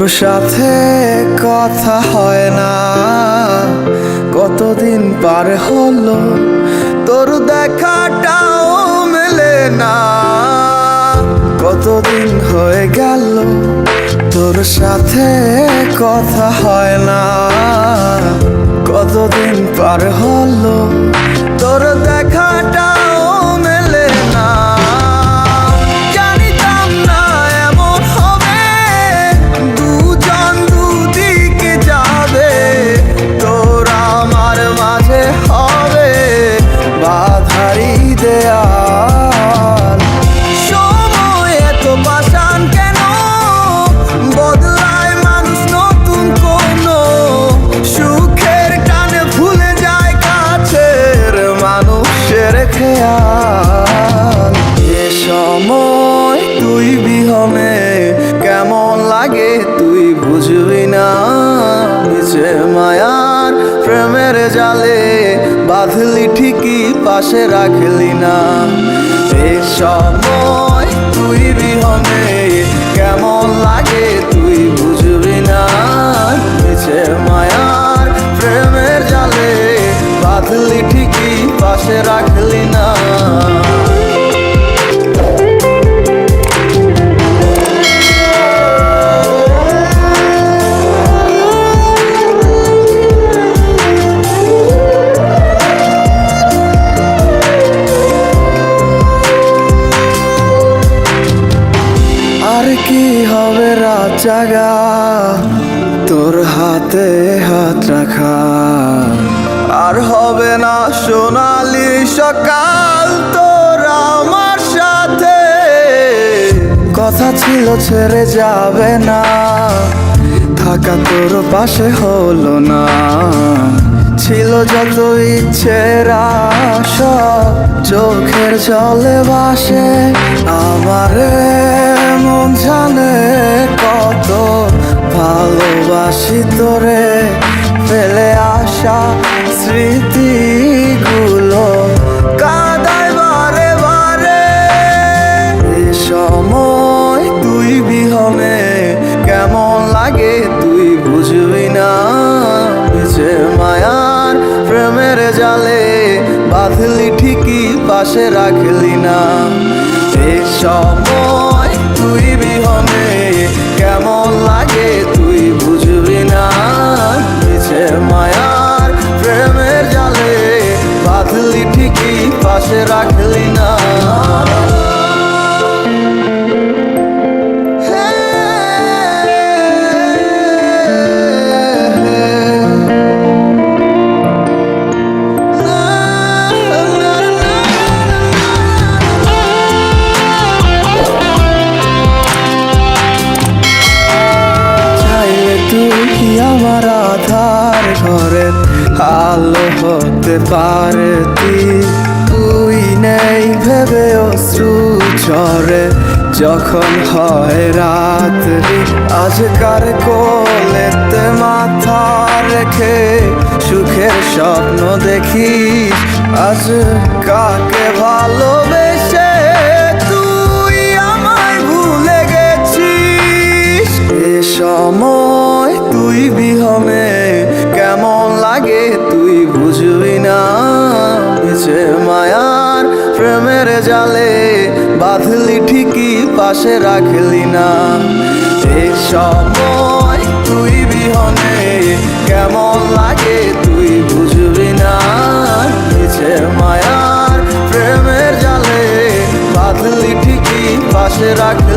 তোর সাথে কথা হয় না, কতদিন পার হলো তোর দেখাটাও মেলে না। কতদিন হয়ে গেল তোর সাথে কথা হয় না, কতদিন পার হলো তোর দেখাটাও মেলে না। জানিতাম না এমন হবে, দুজন দুদিকে যাবে, তোর আমার মাঝে হবে বাধারি দেয়াল। সময় এত পাষাণ কেন, বদলায় মানুষ নতুন কোনো সুখের টানে ভুলে যায় কাছের মানুষের খেয়াল। এ সময় তুই বিহনে কেমন লাগে তুই বুঝবি না, নিচে মায়ার প্রেমের জালে বাঁধলি ঠিকই পাশে রাখলি না। এ সময় তুই বিহনে কেমন লাগে তুই বুঝবি না, নিচে মায়ার প্রেমের জালে বাঁধলি ঠিকই পাশে রাখলি না। আর কি হবে রাত জাগা তোর হাতে হাত রাখা, আর হবে না সোনালি সকাল তোর আমার সাথে। কথা ছিল ছেড়ে যাবে না, থাকা তোর পাশে হলো না। ছিল যত ইচ্ছের আশা চোখের জলে ভাসে, আমারে মন জানে কত ভালোবাসি তোরে। ফেলে আসা স্মৃতিগুলো কাঁদায় বারে বারে। এ সময় তুই বিহনে কেমন লাগে তুই বুঝবি না, নিচে মায়ার প্রেমের জালে বাঁধলি ঠিকই পাশে রাখলি না। এ সময় তুই বিহনে কেমন লাগে তুই বুঝবি না, নিচে মায়ার প্রেমের জালে বাঁধলি ঠিকই পাশে রাখলি না। আমার আধার ঘরের আলো হতে পারতি, তুই নেই ভেবে অশ্রু ঝরে যখন হয় রাত্রি। আজকার কোলেতে মাথা রেখে সুখের স্বপ্ন দেখিস, আজ কাকে ভালোবেসে তুই আমায় ভুলে গেছিস। এ সময় তুই বিহনে কেমন লাগে তুই বুঝবি না, নিচে মায়ার প্রেমের জালে বাঁধলি ঠিকই পাশে রাখলি না। এ সময় তুই বিহনে কেমন লাগে তুই বুঝবি না, নিচে মায়ার প্রেমের জালে বাঁধলি ঠিকই পাশে রাখলি